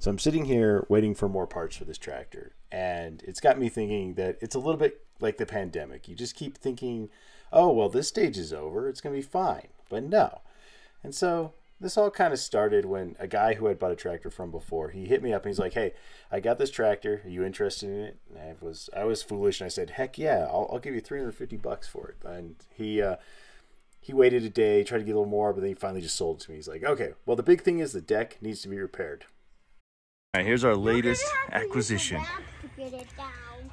So I'm sitting here waiting for more parts for this tractor, and it's got me thinking that it's a little bit like the pandemic. You just keep thinking, oh, well, this stage is over, it's going to be fine. But no. And so this all kind of started when a guy who I'd bought a tractor from before, he hit me up and he's like, hey, I got this tractor. Are you interested in it? And I was foolish, and I said, heck yeah, I'll give you $350 for it. And he waited a day, tried to get a little more, but then he finally just sold it to me. He's like, okay, well, the big thing is the deck needs to be repaired. All right, here's our latest acquisition.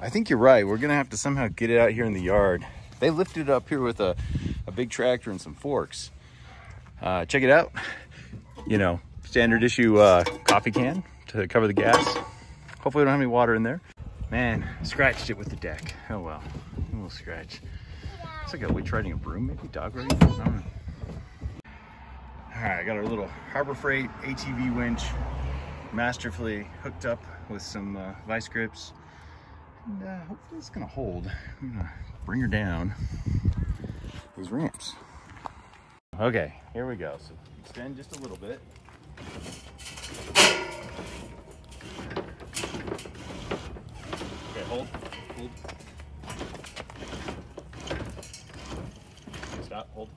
I think you're right. We're going to have to somehow get it out here in the yard. They lifted it up here with a big tractor and some forks. Check it out. You know, standard issue coffee can to cover the gas. Hopefully we don't have any water in there. Man, scratched it with the deck. Oh well, a little scratch. It's like a witch riding a broom, maybe dog riding. I don't know. All right, I got our little Harbor Freight ATV winch masterfully hooked up with some vice grips. And hopefully it's gonna hold. I'm gonna bring her down these ramps. Okay, here we go. So extend just a little bit. Okay, hold. Stop, hold.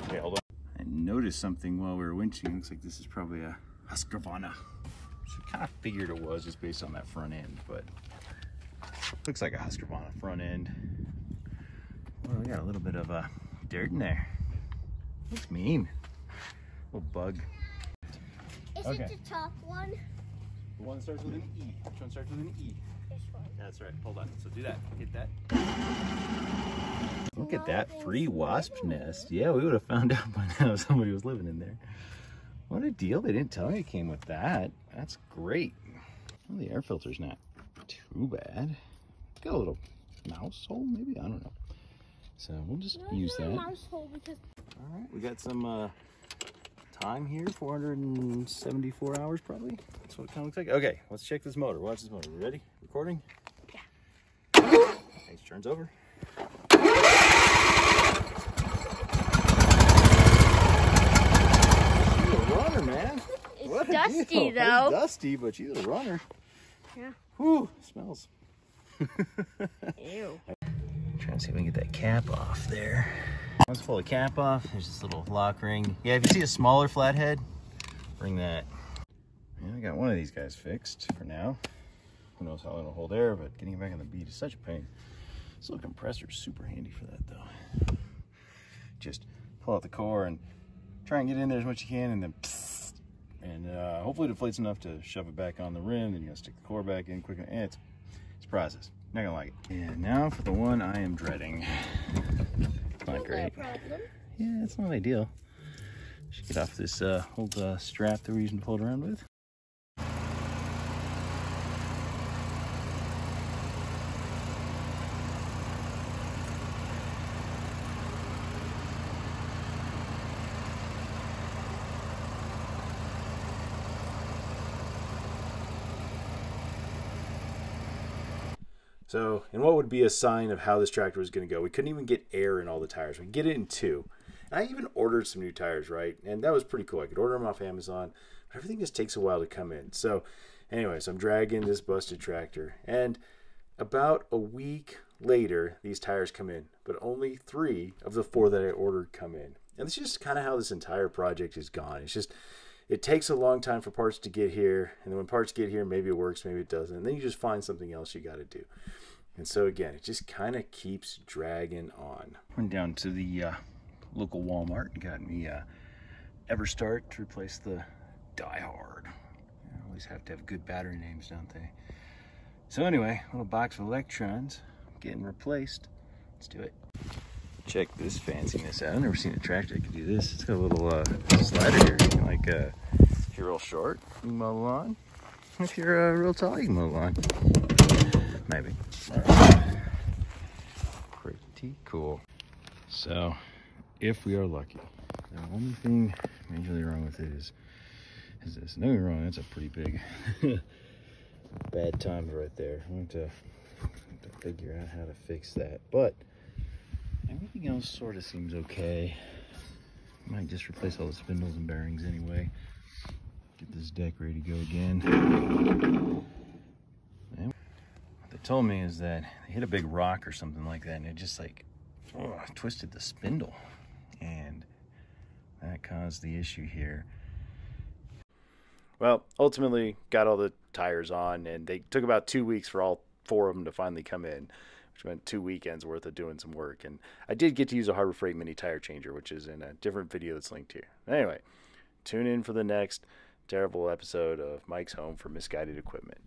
Okay, hold on. I noticed something while we were winching. Looks like this is probably a Husqvarna. So I kind of figured it was just based on that front end, but looks like a Husqvarna front end. Well, we got a little bit of dirt in there. Looks mean. Little bug. Is it the top one? The one that starts with an E. Which one starts with an E? This one. That's right. Hold on. So do that. Hit that. Look at that free wasp nest. Yeah, we would have found out by now if somebody was living in there. What a deal. They didn't tell me it came with that. That's great. Well, the air filter's not too bad. Got a little mouse hole, maybe? I don't know. So we'll just use that. Mouse hole because... All right, we got some time here, 474 hours probably. That's what it kind of looks like. Okay, let's check this motor. Watch this motor. You ready? Recording? Yeah. Okay, turns over. She's a runner, man. It's dusty though. It's dusty, but she's a runner. Yeah. Whew, smells. Ew. Trying to see if we can get that cap off there. Let's pull the cap off. There's this little lock ring. Yeah, if you see a smaller flathead, bring that. Yeah, I got one of these guys fixed for now. Who knows how it'll hold air, but getting it back on the bead is such a pain. This little compressor is super handy for that though. Just pull out the core and try and get in there as much as you can, and then psst, and hopefully it deflates enough to shove it back on the rim. Then you gotta stick the core back in quick. And it's a process. Not gonna like it. And now for the one I am dreading. It's not great. Yeah, it's not ideal. Should get off this old strap that we're using to pull it around with. So, and what would be a sign of how this tractor was going to go? We couldn't even get air in all the tires. We could get it in 2. And I even ordered some new tires, right? And that was pretty cool. I could order them off Amazon. But everything just takes a while to come in. So, anyways, I'm dragging this busted tractor. And about a week later, these tires come in. But only 3 of the 4 that I ordered come in. And it's just kind of how this entire project has gone. It's just... it takes a long time for parts to get here, and then when parts get here, maybe it works, maybe it doesn't, and then you just find something else you got to do. And so again, it just kind of keeps dragging on. Went down to the local Walmart and got me Everstart to replace the Die Hard. You always have to have good battery names, don't they? So anyway, little box of electrons getting replaced. Let's do it. Check this fanciness out. I've never seen a tractor that could do this. It's got a little slider here. Like if you're real short, you can mow the lawn. If you're real tall, you can mow the lawn. Maybe. Pretty cool. So, if we are lucky, the only thing majorly wrong with it is this. No, you're wrong. That's a pretty big Bad times right there. I'm going to figure out how to fix that. But everything else sort of seems okay. Might just replace all the spindles and bearings anyway. Get this deck ready to go again. And what they told me is that they hit a big rock or something like that, and it just like twisted the spindle, and that caused the issue here. Well, ultimately got all the tires on, and they took about 2 weeks for all 4 of them to finally come in, which meant 2 weekends worth of doing some work. And I did get to use a Harbor Freight mini tire changer, which is in a different video that's linked here. Anyway, tune in for the next terrible episode of Mike's Home for Misguided Equipment.